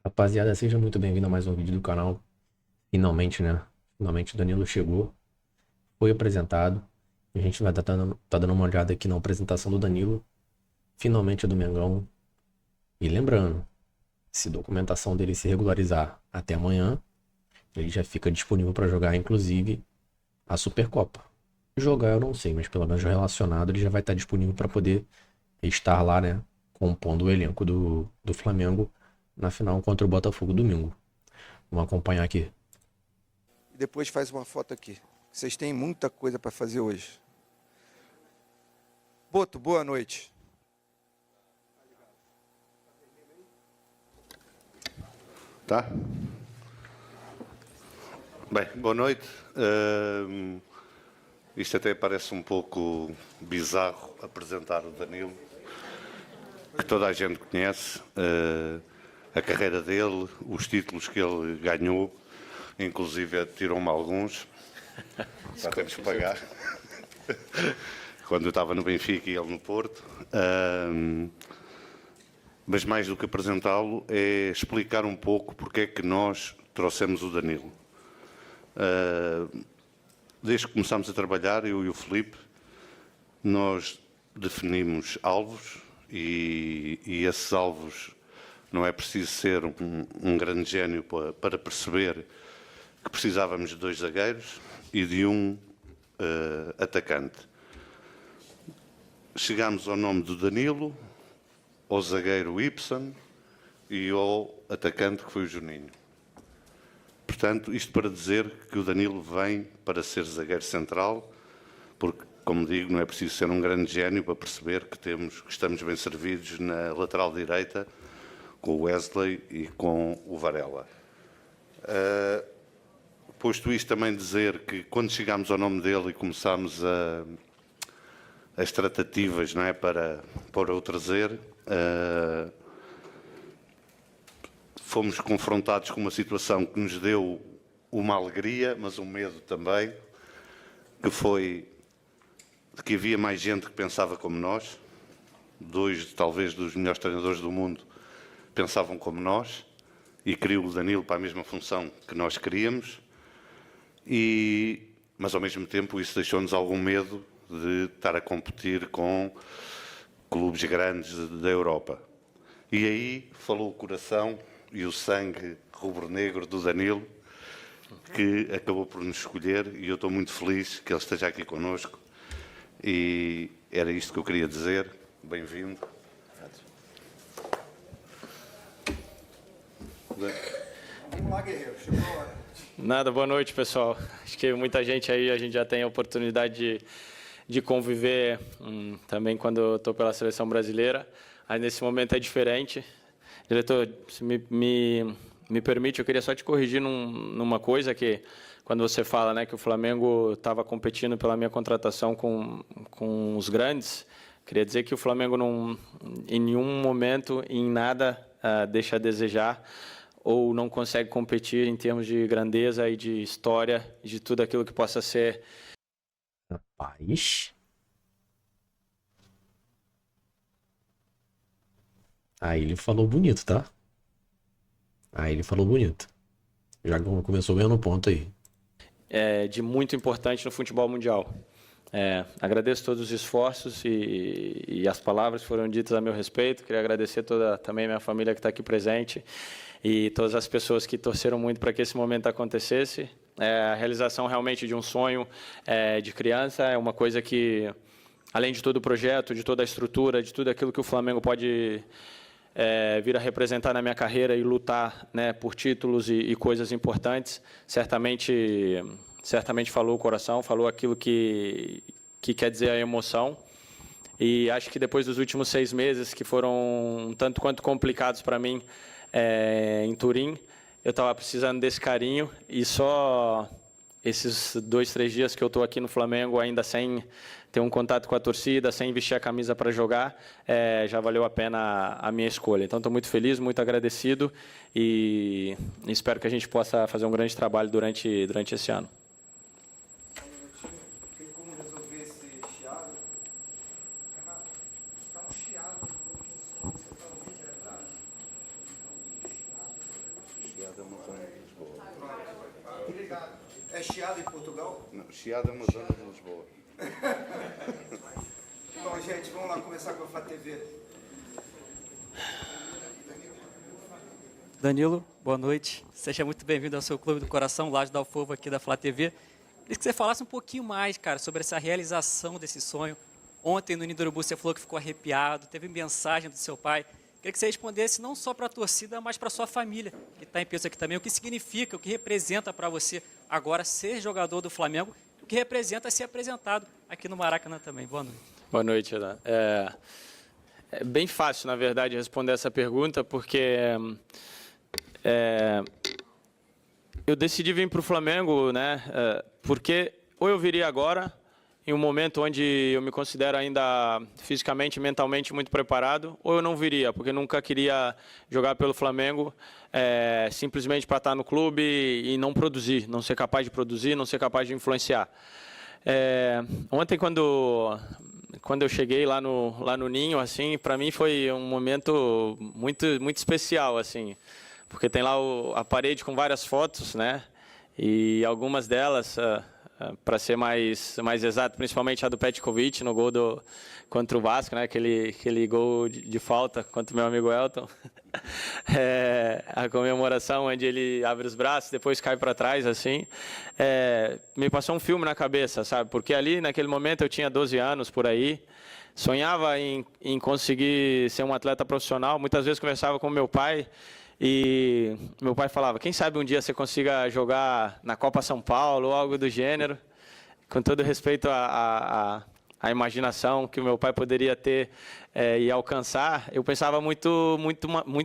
Rapaziada, seja muito bem-vindo a mais um vídeo do canal. Finalmente, né? Finalmente o Danilo chegou, foi apresentado. A gente vai tá dando uma olhada aqui na apresentação do Danilo. Finalmente é do Mengão. E lembrando, se a documentação dele se regularizar até amanhã, ele já fica disponível para jogar, inclusive, a Supercopa. Jogar eu não sei, mas pelo menos relacionado ele já vai estar disponível para poder estar lá, né? Compondo o elenco do Flamengo na final contra o Botafogo domingo. Vamos acompanhar aqui. E depois faz uma foto aqui. Vocês têm muita coisa para fazer hoje. Boto, boa noite. Tá? Bem, boa noite. Isto até parece um pouco bizarro apresentar o Danilo, que toda a gente conhece, a carreira dele, os títulos que ele ganhou, inclusive tirou-me alguns, já temos que pagar, quando eu estava no Benfica e ele no Porto. Mas mais do que apresentá-lo é explicar um pouco porque é que nós trouxemos o Danilo. Desde que começámos a trabalhar, eu e o Filipe, nós definimos alvos e esses alvos não é preciso ser um grande gênio para perceber que precisávamos de 2 zagueiros e de um atacante. Chegámos ao nome do Danilo, ao zagueiro Ibsen e ao atacante que foi o Juninho. Portanto, isto para dizer que o Danilo vem para ser zagueiro central, porque, como digo, não é preciso ser um grande gênio para perceber que estamos bem servidos na lateral direita com o Wesley e com o Varela. Posto isto, também dizer que quando chegámos ao nome dele e começámos as tratativas, não é, para o trazer, fomos confrontados com uma situação que nos deu uma alegria, mas um medo também, que foi de que havia mais gente que pensava como nós. 2, talvez, dos melhores treinadores do mundo pensavam como nós e queriam o Danilo para a mesma função que nós queríamos, mas ao mesmo tempo isso deixou-nos algum medo de estar a competir com clubes grandes da Europa. E aí falou o coração e o sangue rubro-negro do Danilo, que acabou por nos escolher, e eu estou muito feliz que ele esteja aqui connosco. E era isto que eu queria dizer. Bem-vindo. Vamos lá, guerreiro. Chegou a hora. Nada, boa noite, pessoal. Acho que muita gente aí, a gente já tem a oportunidade de conviver também quando eu estou pela seleção brasileira. Aí nesse momento é diferente. Diretor, se me permite, eu queria só te corrigir numa coisa que, quando você fala, né, que o Flamengo estava competindo pela minha contratação com os grandes, queria dizer que o Flamengo em nenhum momento, em nada, deixa a desejar ou não consegue competir em termos de grandeza e de história, de tudo aquilo que possa ser. Rapaz. Aí ele falou bonito, tá? Aí ele falou bonito. Já começou ganhando ponto aí. De muito importante no futebol mundial. Agradeço todos os esforços e as palavras que foram ditas a meu respeito. Queria agradecer também a minha família que está aqui presente e todas as pessoas que torceram muito para que esse momento acontecesse. A realização realmente de um sonho de criança é uma coisa que, além de todo o projeto, de toda a estrutura, de tudo aquilo que o Flamengo pode vir a representar na minha carreira e lutar, né, por títulos e coisas importantes, certamente falou o coração, falou aquilo que quer dizer a emoção. E acho que depois dos últimos 6 meses, que foram um tanto quanto complicados para mim em Turim, eu estava precisando desse carinho, e só esses 2, 3 dias que eu estou aqui no Flamengo, ainda sem ter um contato com a torcida, sem vestir a camisa para jogar, já valeu a pena a minha escolha. Então, estou muito feliz, muito agradecido e espero que a gente possa fazer um grande trabalho durante esse ano. Tem como resolver esse chiado? Renato, está um chiado no som que você está ouvindo aí atrás? da uma zona de Lisboa. Obrigado. É Chiado em Portugal? Não, Chiado é uma zona de Lisboa. Então, gente, vamos lá começar com a Flá TV. Danilo, boa noite. Seja muito bem-vindo ao seu Clube do Coração, Laje da Alfova, aqui da Flá TV. Queria que você falasse um pouquinho mais, cara, sobre essa realização desse sonho. Ontem, no Ninho do Urubu, você falou que ficou arrepiado, teve mensagem do seu pai. Queria que você respondesse não só para a torcida, mas para a sua família, que está em peso aqui também. O que significa, o que representa para você agora ser jogador do Flamengo, o que representa ser apresentado aqui no Maracanã também. Boa noite. Boa noite, Ana. É bem fácil, na verdade, responder essa pergunta, porque eu decidi vir para o Flamengo, né? Porque ou eu viria agora, em um momento onde eu me considero ainda fisicamente e mentalmente muito preparado, ou eu não viria, porque nunca queria jogar pelo Flamengo simplesmente para estar no clube e não produzir, não ser capaz de produzir, não ser capaz de influenciar. Ontem, quando eu cheguei lá no Ninho, assim, para mim foi um momento muito especial, assim, porque tem lá a parede com várias fotos, né? E algumas delas, para ser mais exato, principalmente a do Petkovic no gol contra o Vasco, né? Aquele gol de falta contra o meu amigo Elton. A comemoração onde ele abre os braços, depois cai para trás, assim. Me passou um filme na cabeça, sabe? Porque ali, naquele momento, eu tinha 12 anos, por aí. Sonhava em conseguir ser um atleta profissional. Muitas vezes conversava com meu pai. E meu pai falava, quem sabe um dia você consiga jogar na Copa São Paulo ou algo do gênero. Com todo respeito à imaginação que o meu pai poderia ter e alcançar, eu pensava muito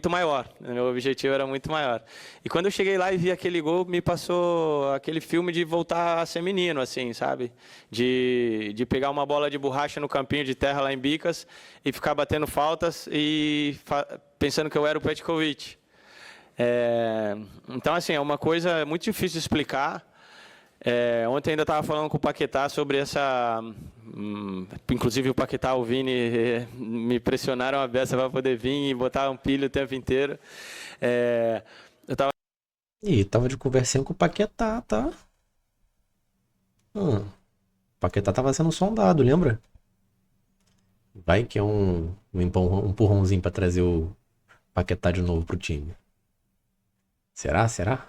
maior. Meu objetivo era muito maior. E quando eu cheguei lá e vi aquele gol, me passou aquele filme de voltar a ser menino, assim, sabe? De pegar uma bola de borracha no campinho de terra lá em Bicas e ficar batendo faltas e pensando que eu era o Petkovic. Então, assim, é uma coisa muito difícil de explicar. Ontem ainda estava falando com o Paquetá sobre essa... inclusive o Paquetá, o Vini, me pressionaram a beça para poder vir e botar um pilho o tempo inteiro. Eu tava de conversinha com o Paquetá, tá? O Paquetá tava sendo sondado, lembra? Vai que é um empurrãozinho para trazer o Paquetá de novo pro time. Será? Estava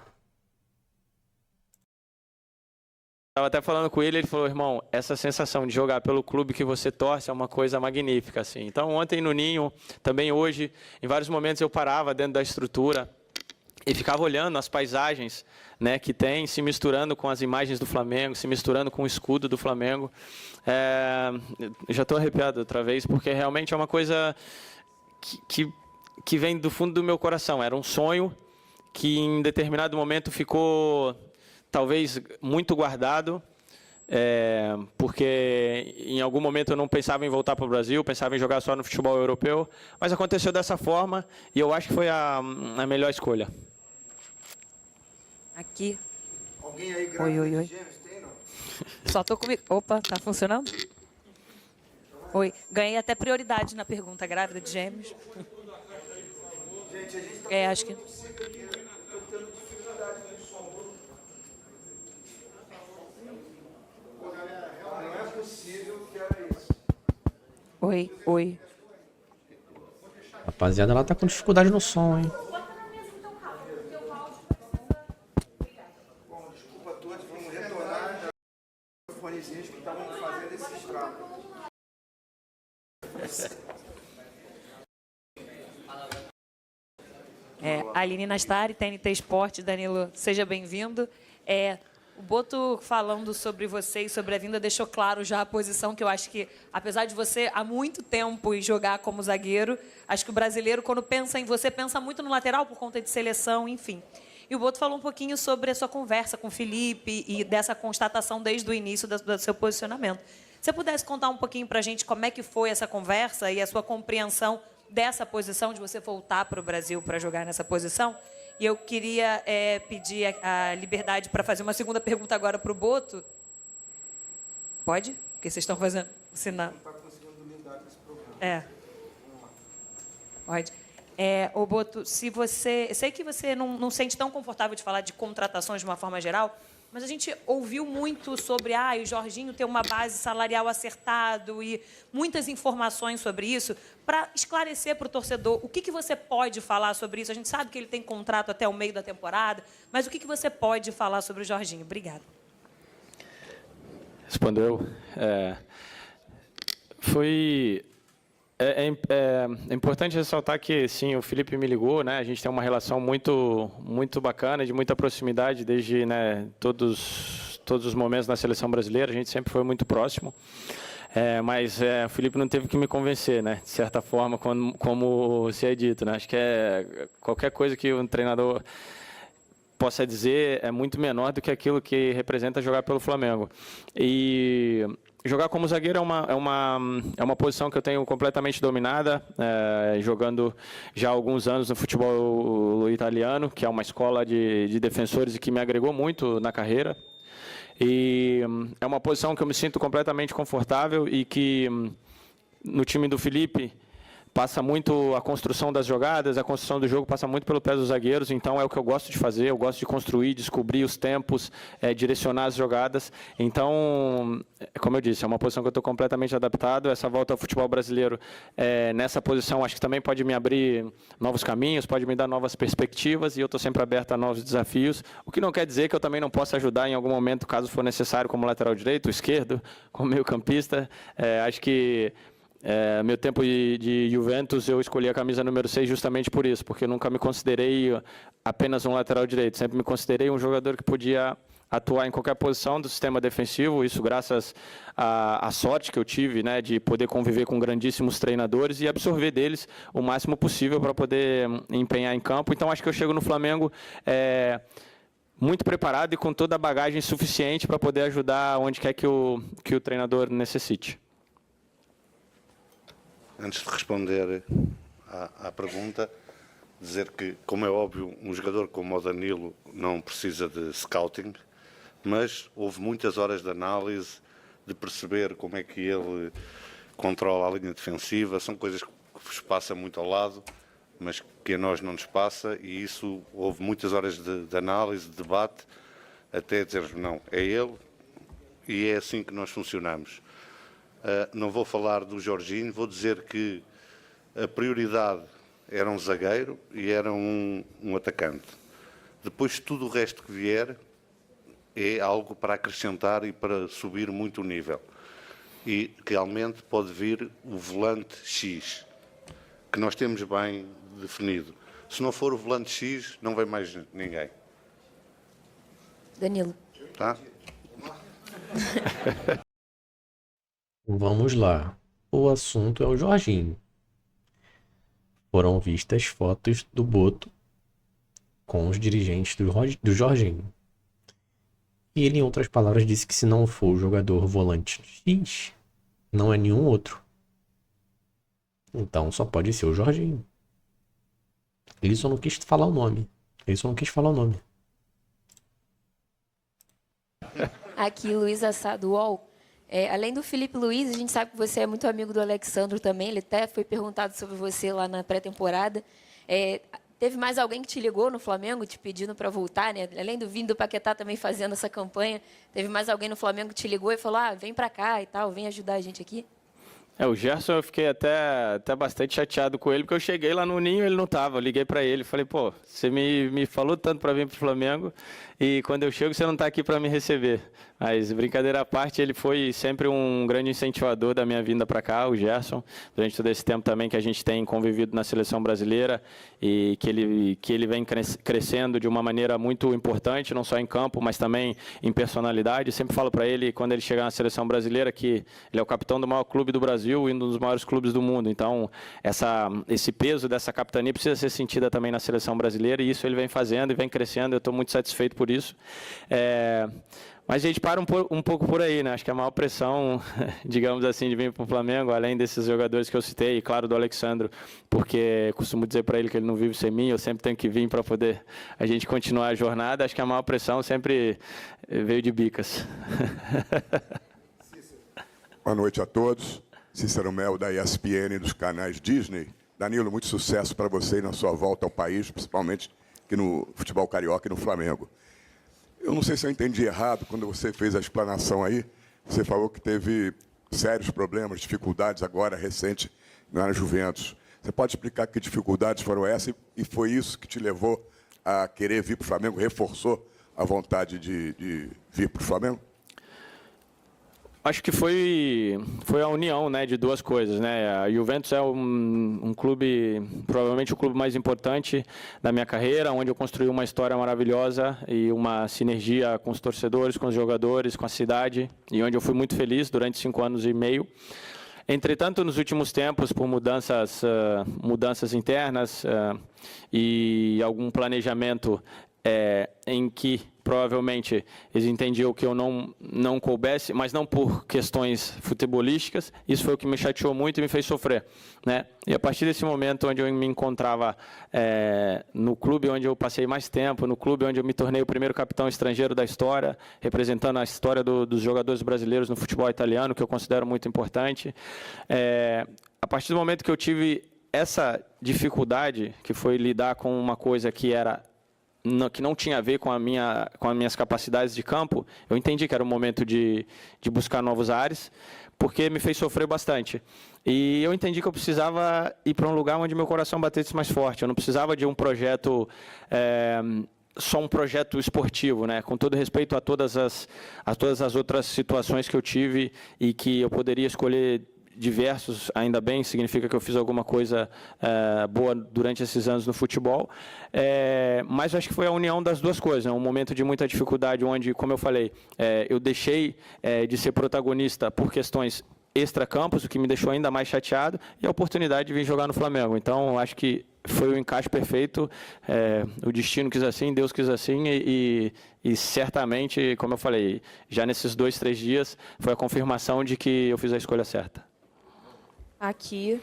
até falando com ele falou, irmão, essa sensação de jogar pelo clube que você torce é uma coisa magnífica, assim. Então, ontem no Ninho, também hoje, em vários momentos eu parava dentro da estrutura e ficava olhando as paisagens, né, que tem, se misturando com as imagens do Flamengo, se misturando com o escudo do Flamengo. Já estou arrepiado outra vez, porque realmente é uma coisa que vem do fundo do meu coração. Era um sonho que em determinado momento ficou talvez muito guardado, porque em algum momento eu não pensava em voltar para o Brasil, pensava em jogar só no futebol europeu, mas aconteceu dessa forma e eu acho que foi a melhor escolha. Aqui. Alguém aí grávida Oi. de gêmeos tem, não? Só tô comigo. Opa, tá funcionando? Oi. Ganhei até prioridade na pergunta. Grávida de gêmeos? Gente, a gente tá Acho que... não é possível que era isso. Oi. Rapaziada, ela tá com dificuldade no som, hein? Bom, desculpa a todos, vamos retornar os fonezinhos que estavam fazendo esse estrago. Aline Nastari, TNT Esporte. Danilo, seja bem-vindo. O Boto, falando sobre você e sobre a vinda, deixou claro já a posição que eu acho que, apesar de você há muito tempo jogar como zagueiro, acho que o brasileiro, quando pensa em você, pensa muito no lateral por conta de seleção, enfim. E o Boto falou um pouquinho sobre a sua conversa com o Felipe e dessa constatação desde o início do seu posicionamento. Se você pudesse contar um pouquinho para a gente como é que foi essa conversa e a sua compreensão dessa posição, de você voltar para o Brasil para jogar nessa posição. E eu queria pedir a liberdade para fazer uma segunda pergunta agora para o Boto. Pode? Porque vocês estão fazendo sinal. Não está conseguindo lidar com esse problema. Pode. Ô Boto, se você... Eu sei que você não sente tão confortável de falar de contratações de uma forma geral, mas a gente ouviu muito sobre o Jorginho ter uma base salarial acertado e muitas informações sobre isso. Para esclarecer para o torcedor, o que você pode falar sobre isso? A gente sabe que ele tem contrato até o meio da temporada, mas o que você pode falar sobre o Jorginho? Obrigada. Respondeu. É importante ressaltar que, sim, o Felipe me ligou, né? A gente tem uma relação muito bacana, de muita proximidade, desde, né, todos os momentos na seleção brasileira, a gente sempre foi muito próximo. Mas o Felipe não teve que me convencer, né? De certa forma, como se é dito, né? Acho que qualquer coisa que um treinador possa dizer é muito menor do que aquilo que representa jogar pelo Flamengo. E jogar como zagueiro é uma posição que eu tenho completamente dominada, jogando já há alguns anos no futebol italiano, que é uma escola de defensores e que me agregou muito na carreira. E é uma posição que eu me sinto completamente confortável e que no time do Felipe passa muito a construção das jogadas, a construção do jogo passa muito pelo pé dos zagueiros, então é o que eu gosto de fazer, eu gosto de construir, descobrir os tempos, direcionar as jogadas. Então, como eu disse, é uma posição que eu estou completamente adaptado. Essa volta ao futebol brasileiro, nessa posição, acho que também pode me abrir novos caminhos, pode me dar novas perspectivas, e eu estou sempre aberto a novos desafios, o que não quer dizer que eu também não possa ajudar em algum momento, caso for necessário, como lateral direito, esquerdo, como meio-campista. Acho que meu tempo de Juventus, eu escolhi a camisa número 6 justamente por isso, porque eu nunca me considerei apenas um lateral direito, sempre me considerei um jogador que podia atuar em qualquer posição do sistema defensivo, isso graças à sorte que eu tive, né, de poder conviver com grandíssimos treinadores e absorver deles o máximo possível para poder empenhar em campo. Então, acho que eu chego no Flamengo muito preparado e com toda a bagagem suficiente para poder ajudar onde quer que o treinador necessite. Antes de responder à pergunta, dizer que, como é óbvio, um jogador como o Danilo não precisa de scouting, mas houve muitas horas de análise, de perceber como é que ele controla a linha defensiva. São coisas que vos passa muito ao lado, mas que a nós não nos passa, e isso houve muitas horas de análise, de debate, até dizermos, não, é ele, e é assim que nós funcionamos. Não vou falar do Jorginho, vou dizer que a prioridade era um zagueiro e era um atacante. Depois, tudo o resto que vier é algo para acrescentar e para subir muito o nível. E realmente pode vir o volante X, que nós temos bem definido. Se não for o volante X, não vem mais ninguém. Danilo. Tá? Vamos lá. O assunto é o Jorginho. Foram vistas fotos do Boto com os dirigentes do Jorginho. E ele, em outras palavras, disse que se não for o jogador volante X, não é nenhum outro. Então só pode ser o Jorginho. Ele só não quis falar o nome. Aqui, Luiz Assado, UOL. Além do Felipe Luiz, a gente sabe que você é muito amigo do Alexandro também. Ele até foi perguntado sobre você lá na pré-temporada. Teve mais alguém que te ligou no Flamengo, te pedindo para voltar, né? Além do Vini do Paquetá também fazendo essa campanha, teve mais alguém no Flamengo que te ligou e falou, vem para cá e tal, vem ajudar a gente aqui? O Gerson, eu fiquei até bastante chateado com ele, porque eu cheguei lá no Ninho e ele não estava. Eu liguei para ele, falei, pô, você me falou tanto para vir para o Flamengo e quando eu chego você não está aqui para me receber. Mas, brincadeira à parte, ele foi sempre um grande incentivador da minha vinda para cá, o Gerson, durante todo esse tempo também que a gente tem convivido na seleção brasileira e que ele vem crescendo de uma maneira muito importante, não só em campo, mas também em personalidade. Eu sempre falo para ele, quando ele chegar na seleção brasileira, que ele é o capitão do maior clube do Brasil e um dos maiores clubes do mundo. Então, esse peso dessa capitania precisa ser sentida também na seleção brasileira, e isso ele vem fazendo e vem crescendo. Eu estou muito satisfeito por isso. Mas a gente para um pouco por aí, né? Acho que a maior pressão, digamos assim, de vir para o Flamengo, além desses jogadores que eu citei, e claro, do Alexandro, porque costumo dizer para ele que ele não vive sem mim, eu sempre tenho que vir para poder a gente continuar a jornada. Acho que a maior pressão sempre veio de Bicas. Boa noite a todos. Cícero Mel, da ESPN, dos canais Disney Danilo, muito sucesso para você e na sua volta ao país, principalmente aqui no futebol carioca e no Flamengo. Eu não sei se eu entendi errado, quando você fez a explanação aí, você falou que teve sérios problemas, dificuldades agora, recente, na Juventus. Você pode explicar que dificuldades foram essas e foi isso que te levou a querer vir para o Flamengo, reforçou a vontade de vir para o Flamengo? Acho que foi a união, né, de duas coisas, né? A Juventus é um clube, provavelmente o clube mais importante da minha carreira, onde eu construí uma história maravilhosa e uma sinergia com os torcedores, com os jogadores, com a cidade, e onde eu fui muito feliz durante 5 anos e meio. Entretanto, nos últimos tempos, por mudanças internas e algum planejamento em que provavelmente eles entendiam que eu não coubesse, mas não por questões futebolísticas. Isso foi o que me chateou muito e me fez sofrer, né? E a partir desse momento onde eu me encontrava no clube onde eu passei mais tempo, no clube onde eu me tornei o primeiro capitão estrangeiro da história, representando a história dos jogadores brasileiros no futebol italiano, que eu considero muito importante, a partir do momento que eu tive essa dificuldade, que foi lidar com uma coisa que não tinha a ver com as minhas capacidades de campo, eu entendi que era o momento de buscar novos ares, porque me fez sofrer bastante. E eu entendi que eu precisava ir para um lugar onde meu coração batesse mais forte. Eu não precisava de um projeto, só um projeto esportivo, né? Com todo respeito a todas as outras situações que eu tive e que eu poderia escolher diversos, ainda bem, significa que eu fiz alguma coisa boa durante esses anos no futebol, mas eu acho que foi a união das duas coisas, né? Um momento de muita dificuldade, onde, como eu falei, eu deixei de ser protagonista por questões extracampos, o que me deixou ainda mais chateado, e a oportunidade de vir jogar no Flamengo. Então, eu acho que foi o encaixe perfeito, o destino quis assim, Deus quis assim, e certamente, como eu falei, já nesses 2, 3 dias, foi a confirmação de que eu fiz a escolha certa. Aqui,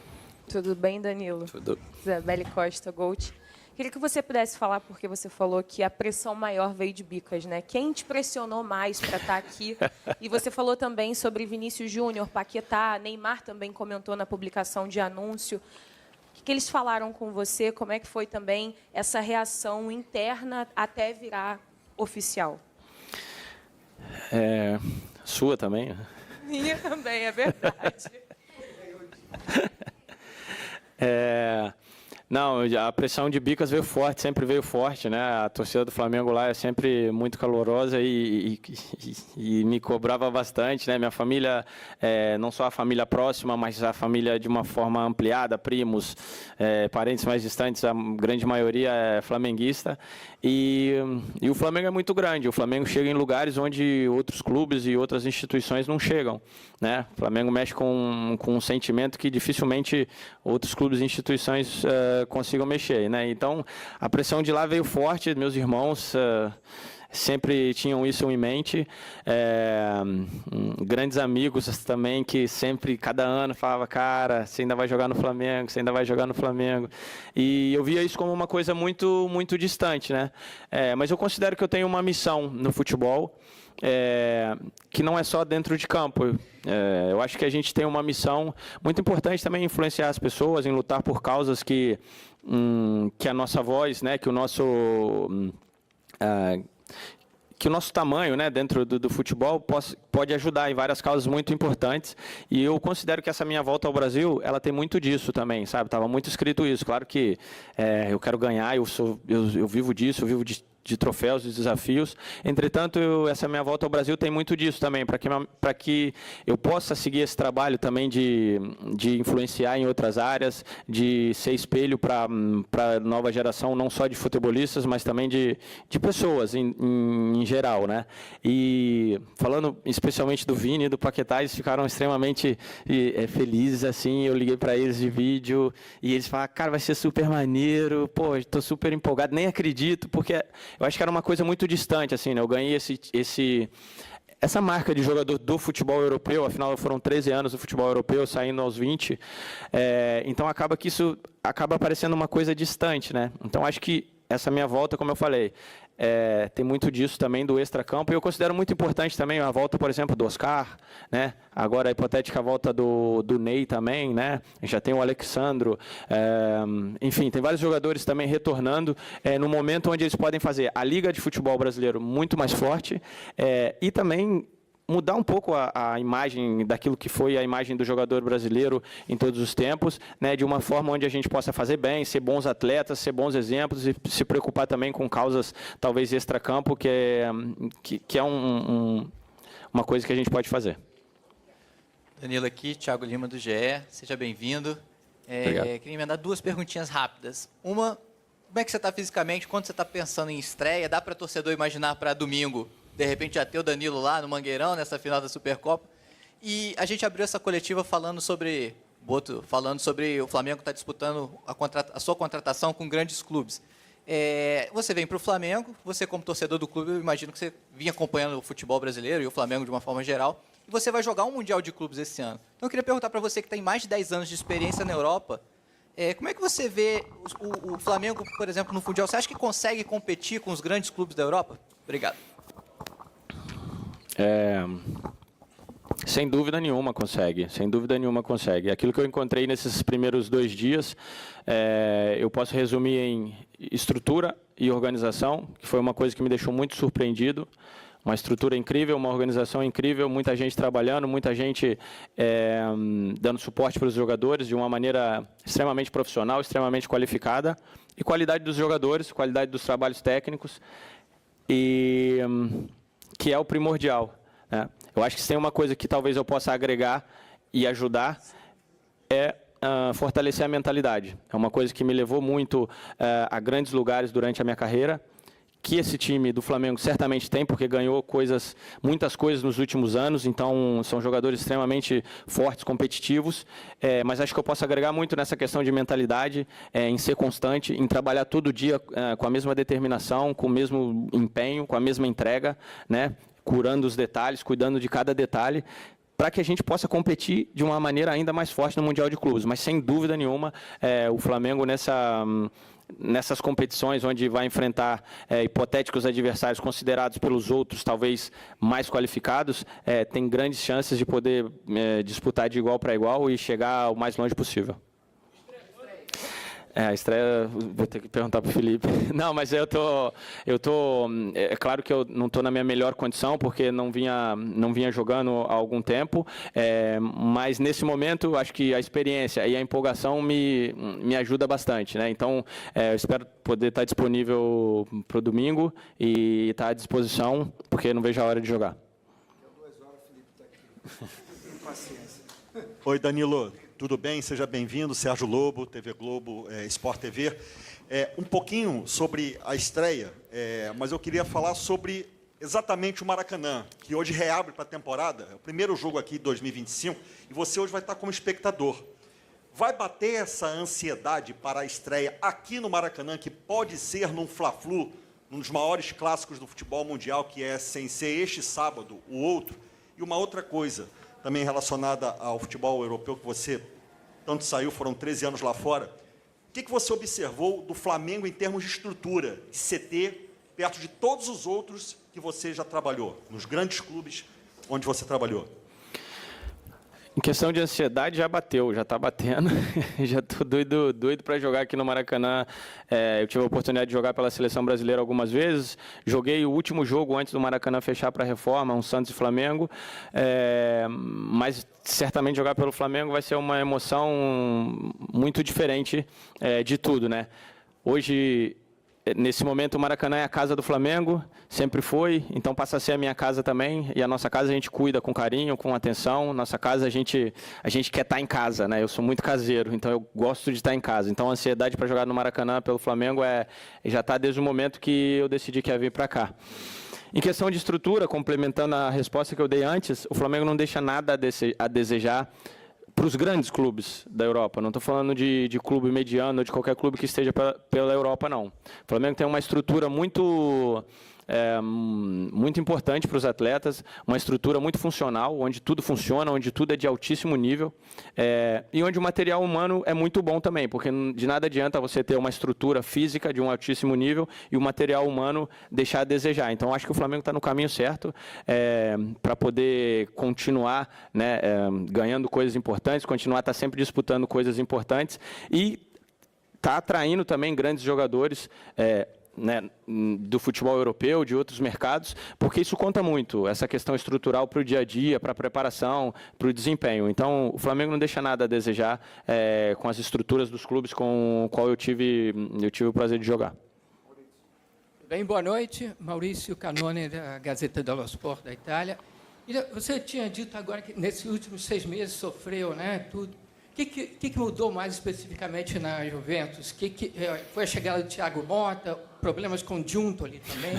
tudo bem, Danilo? Tudo. Isabelle Costa, Gold. Queria que você pudesse falar, porque você falou que a pressão maior veio de Bicas, né? Quem te pressionou mais para estar aqui? E você falou também sobre Vinícius Júnior, Paquetá, Neymar também comentou na publicação de anúncio. O que eles falaram com você? Como é que foi também essa reação interna até virar oficial? Sua também? Minha também, é verdade. Não, a pressão de Bicas veio forte, sempre veio forte, né? A torcida do Flamengo lá é sempre muito calorosa e me cobrava bastante, né? Minha família, não só a família próxima, mas a família de uma forma ampliada, primos, parentes mais distantes, a grande maioria é flamenguista. E o Flamengo é muito grande, o Flamengo chega em lugares onde outros clubes e outras instituições não chegam, né? O Flamengo mexe com um sentimento que dificilmente outros clubes e instituições consigam mexer, né? Então, a pressão de lá veio forte, meus irmãos sempre tinham isso em mente, grandes amigos também que sempre, cada ano, falava, cara, você ainda vai jogar no Flamengo, você ainda vai jogar no Flamengo, e eu via isso como uma coisa muito, muito distante, né? Mas eu considero que eu tenho uma missão no futebol, que não é só dentro de campo. Eu acho que a gente tem uma missão muito importante também em influenciar as pessoas, em lutar por causas que a nossa voz, né, que o nosso tamanho, né, dentro do futebol pode ajudar em várias causas muito importantes, e eu considero que essa minha volta ao Brasil, ela tem muito disso também, sabe? Estava muito escrito isso. Claro que eu quero ganhar, eu vivo disso, eu vivo de troféus, de desafios. Entretanto, essa minha volta ao Brasil tem muito disso também, para que eu possa seguir esse trabalho também de influenciar em outras áreas, de ser espelho para a nova geração, não só de futebolistas, mas também de pessoas em geral, né? E falando especialmente do Vini e do Paquetá, eles ficaram extremamente felizes, assim. Eu liguei para eles de vídeo e eles falaram, cara, vai ser super maneiro, pô, estou super empolgado, nem acredito, porque eu acho que era uma coisa muito distante, assim, né? Eu ganhei essa marca de jogador do futebol europeu, afinal foram 13 anos do futebol europeu, saindo aos 20, então acaba que isso acaba parecendo uma coisa distante, né? Então acho que essa minha volta, como eu falei, tem muito disso também do extracampo, e eu considero muito importante também a volta, por exemplo, do Oscar, né? Agora a hipotética volta do Ney também, né? A gente já tem o Alexandro, enfim, tem vários jogadores também retornando no momento onde eles podem fazer a Liga de Futebol Brasileiro muito mais forte, e também mudar um pouco a imagem daquilo que foi a imagem do jogador brasileiro em todos os tempos, né, de uma forma onde a gente possa fazer bem, ser bons atletas, ser bons exemplos e se preocupar também com causas talvez extracampo, que é uma coisa que a gente pode fazer. Danilo aqui, Thiago Lima do GE, seja bem-vindo. Queria emendar 2 perguntinhas rápidas. Uma, como é que você está fisicamente, quando você está pensando em estreia, dá para torcedor imaginar para domingo, de repente já ter o Danilo lá no Mangueirão, nessa final da Supercopa? E a gente abriu essa coletiva falando sobre o Flamengo está disputando a sua contratação com grandes clubes. Você vem para o Flamengo, você como torcedor do clube, eu imagino que você vinha acompanhando o futebol brasileiro e o Flamengo de uma forma geral, e você vai jogar um Mundial de Clubes esse ano. Então eu queria perguntar para você que tem mais de 10 anos de experiência na Europa, como é que você vê o Flamengo, por exemplo, no Mundial? Você acha que consegue competir com os grandes clubes da Europa? Obrigado. Sem dúvida nenhuma consegue, sem dúvida nenhuma consegue. Aquilo que eu encontrei nesses primeiros 2 dias, eu posso resumir em estrutura e organização, que foi uma coisa que me deixou muito surpreendido. Uma estrutura incrível, uma organização incrível, muita gente trabalhando, muita gente dando suporte para os jogadores de uma maneira extremamente profissional, extremamente qualificada, e qualidade dos jogadores, qualidade dos trabalhos técnicos, e que é o primordial, né? Eu acho que se tem uma coisa que talvez eu possa agregar e ajudar, fortalecer a mentalidade. É uma coisa que me levou muito a grandes lugares durante a minha carreira, que esse time do Flamengo certamente tem, porque ganhou muitas coisas nos últimos anos, então são jogadores extremamente fortes, competitivos, mas acho que eu posso agregar muito nessa questão de mentalidade, em ser constante, em trabalhar todo dia com a mesma determinação, com o mesmo empenho, com a mesma entrega, né, curando os detalhes, cuidando de cada detalhe, para que a gente possa competir de uma maneira ainda mais forte no Mundial de Clubes. Mas, sem dúvida nenhuma, o Flamengo nessas competições onde vai enfrentar hipotéticos adversários considerados pelos outros talvez mais qualificados, tem grandes chances de poder disputar de igual para igual e chegar o mais longe possível. A estreia, vou ter que perguntar para o Felipe. Não, mas é claro que eu não estou na minha melhor condição, porque não vinha jogando há algum tempo, mas nesse momento, acho que a experiência e a empolgação me ajuda bastante, né? Então, eu espero poder estar disponível para o domingo e estar à disposição, porque não vejo a hora de jogar. Paciência. Oi, Danilo. Tudo bem? Seja bem-vindo, Sérgio Lobo, TV Globo, Sport TV. Um pouquinho sobre a estreia, mas eu queria falar sobre exatamente o Maracanã, que hoje reabre para a temporada, é o primeiro jogo aqui de 2025, e você hoje vai estar como espectador. Vai bater essa ansiedade para a estreia aqui no Maracanã, que pode ser num Fla-Flu, um dos maiores clássicos do futebol mundial, que é, sem ser este sábado, o outro? E uma outra coisa, também relacionada ao futebol europeu, que você tanto saiu, foram 13 anos lá fora. O que você observou do Flamengo em termos de estrutura, de CT, perto de todos os outros que você já trabalhou, nos grandes clubes onde você trabalhou? Em questão de ansiedade, já bateu, já está batendo. Já estou doido para jogar aqui no Maracanã. Eu tive a oportunidade de jogar pela Seleção Brasileira algumas vezes. Joguei o último jogo antes do Maracanã fechar para a reforma, um Santos e Flamengo. Mas certamente jogar pelo Flamengo vai ser uma emoção muito diferente de tudo, né? Hoje, nesse momento, o Maracanã é a casa do Flamengo, sempre foi, então passa a ser a minha casa também, e a nossa casa a gente cuida com carinho, com atenção. Nossa casa a gente quer estar em casa, né? Eu sou muito caseiro, então eu gosto de estar em casa. Então a ansiedade para jogar no Maracanã pelo Flamengo já está desde o momento que eu decidi que ia vir para cá. Em questão de estrutura, complementando a resposta que eu dei antes, o Flamengo não deixa nada a desejar para os grandes clubes da Europa. Não estou falando de clube mediano ou de qualquer clube que esteja pela Europa, não. O Flamengo tem uma estrutura muito muito importante para os atletas, uma estrutura muito funcional, onde tudo funciona, onde tudo é de altíssimo nível, e onde o material humano é muito bom também, porque de nada adianta você ter uma estrutura física de um altíssimo nível e o material humano deixar a desejar. Então, acho que o Flamengo está no caminho certo para poder continuar, né, ganhando coisas importantes, continuar a estar sempre disputando coisas importantes e está atraindo também grandes jogadores, né, do futebol europeu, de outros mercados, porque isso conta muito, essa questão estrutural para o dia a dia, para a preparação, para o desempenho. Então, o Flamengo não deixa nada a desejar com as estruturas dos clubes com o qual eu tive o prazer de jogar. Bem, boa noite. Maurício Canone, da Gazeta dello Sport, da Itália. Você tinha dito agora que nesses últimos 6 meses sofreu, né, tudo. O que mudou mais especificamente na Juventus? Foi a chegada do Thiago Motta, problemas com Giuntoli também?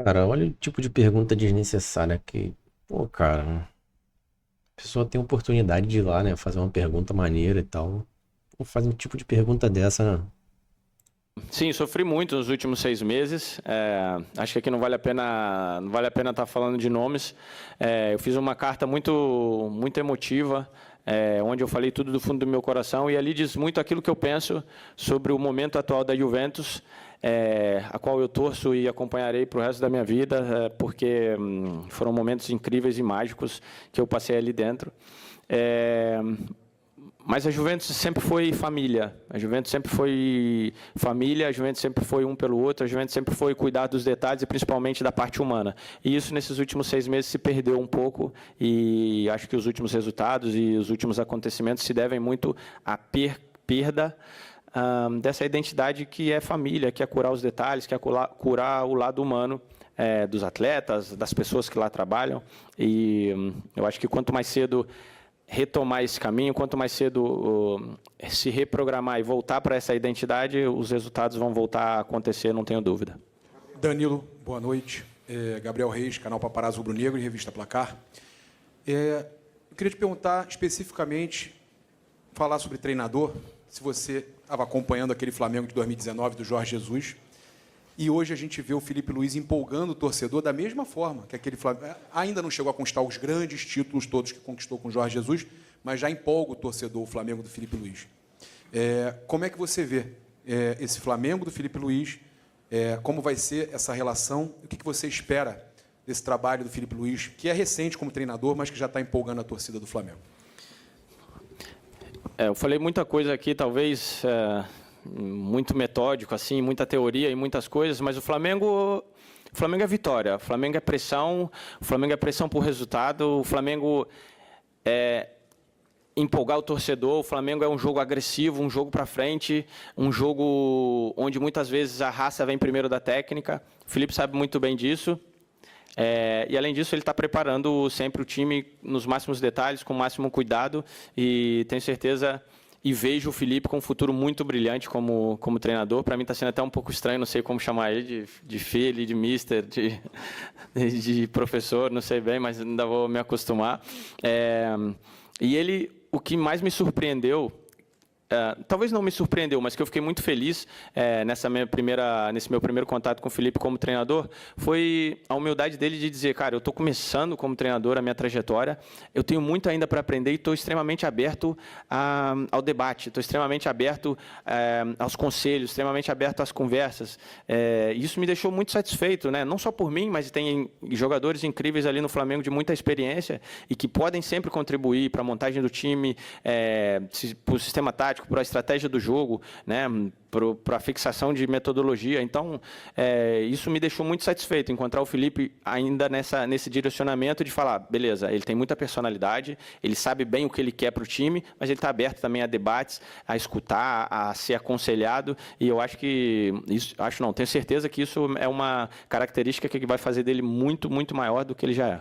Cara, olha o tipo de pergunta desnecessária que... Pô, cara... A pessoa tem oportunidade de ir lá, né? Fazer uma pergunta maneira e tal. Pô, faz um tipo de pergunta dessa, né? Sim, sofri muito nos últimos 6 meses. Acho que aqui não vale a pena estar falando de nomes. Eu fiz uma carta muito emotiva, onde eu falei tudo do fundo do meu coração, e ali diz muito aquilo que eu penso sobre o momento atual da Juventus, a qual eu torço e acompanharei para o resto da minha vida, porque foram momentos incríveis e mágicos que eu passei ali dentro. Mas a Juventus sempre foi família, a Juventus sempre foi família, a Juventus sempre foi um pelo outro, a Juventus sempre foi cuidar dos detalhes e principalmente da parte humana. E isso nesses últimos 6 meses se perdeu um pouco, e acho que os últimos resultados e os últimos acontecimentos se devem muito à perda dessa identidade que é família, que é curar os detalhes, que é curar o lado humano dos atletas, das pessoas que lá trabalham. E eu acho que quanto mais cedo retomar esse caminho, quanto mais cedo se reprogramar e voltar para essa identidade, os resultados vão voltar a acontecer, não tenho dúvida. Danilo, boa noite. Gabriel Reis, canal Paparazzo Rubro Negro e Revista Placar. Eu queria te perguntar especificamente, falar sobre treinador, se você estava acompanhando aquele Flamengo de 2019 do Jorge Jesus, e hoje a gente vê o Filipe Luís empolgando o torcedor da mesma forma que aquele Flamengo. Ainda não chegou a conquistar os grandes títulos todos que conquistou com o Jorge Jesus, mas já empolga o torcedor, o Flamengo do Filipe Luís. Como é que você vê esse Flamengo do Filipe Luís? Como vai ser essa relação? O que você espera desse trabalho do Filipe Luís, que é recente como treinador, mas que já está empolgando a torcida do Flamengo? Eu falei muita coisa aqui, talvez... muito metódico, assim, muita teoria e muitas coisas, mas o Flamengo é vitória, o Flamengo é pressão, por resultado, o Flamengo é empolgar o torcedor, o Flamengo é um jogo agressivo, um jogo para frente, um jogo onde muitas vezes a raça vem primeiro da técnica. O Felipe sabe muito bem disso. E, além disso, ele está preparando sempre o time nos máximos detalhes, com o máximo cuidado, e tenho certeza... E vejo o Felipe com um futuro muito brilhante como treinador. Para mim está sendo até um pouco estranho, não sei como chamar ele, de filho, de mister, de professor, não sei bem, mas ainda vou me acostumar. E ele, o que mais me surpreendeu, talvez não me surpreendeu, mas que eu fiquei muito feliz nesse meu primeiro contato com o Felipe como treinador, foi a humildade dele de dizer, cara, eu estou começando como treinador a minha trajetória, eu tenho muito ainda para aprender e estou extremamente aberto ao debate, estou extremamente aberto aos conselhos, extremamente aberto às conversas. Isso me deixou muito satisfeito, né? Não só por mim, mas tem jogadores incríveis ali no Flamengo de muita experiência e que podem sempre contribuir para a montagem do time, para o sistema tático, para a estratégia do jogo, né, para a fixação de metodologia. Então, isso me deixou muito satisfeito, encontrar o Felipe ainda nesse direcionamento de falar, beleza, ele tem muita personalidade, ele sabe bem o que ele quer para o time, mas ele está aberto também a debates, a escutar, a ser aconselhado, e eu acho que, tenho certeza que isso é uma característica que vai fazer dele muito, muito maior do que ele já é.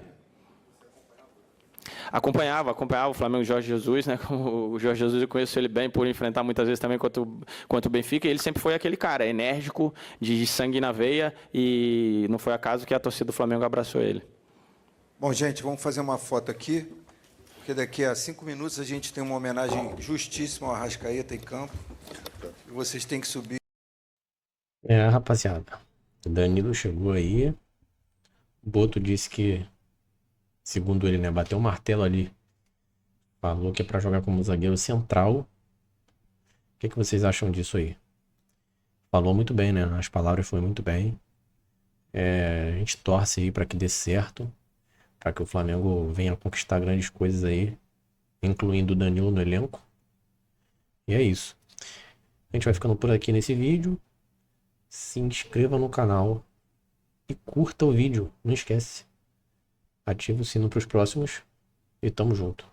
Acompanhava o Flamengo Jorge Jesus, né? O Jorge Jesus, eu conheço ele bem por enfrentar muitas vezes também contra o Benfica, e ele sempre foi aquele cara enérgico, de sangue na veia, e não foi acaso que a torcida do Flamengo abraçou ele. Bom, gente, vamos fazer uma foto aqui, porque daqui a 5 minutos a gente tem uma homenagem justíssima ao Arrascaeta em campo. E vocês têm que subir. Rapaziada, o Danilo chegou aí. O Boto disse que, segundo ele, né, bateu o martelo ali. Falou que é pra jogar como zagueiro central. O que vocês acham disso aí? Falou muito bem, né? As palavras foram muito bem. A gente torce aí pra que dê certo. Pra que o Flamengo venha conquistar grandes coisas aí. Incluindo o Danilo no elenco. E é isso. A gente vai ficando por aqui nesse vídeo. Se inscreva no canal. E curta o vídeo. Não esquece. Ativa o sino pros próximos. E tamo junto.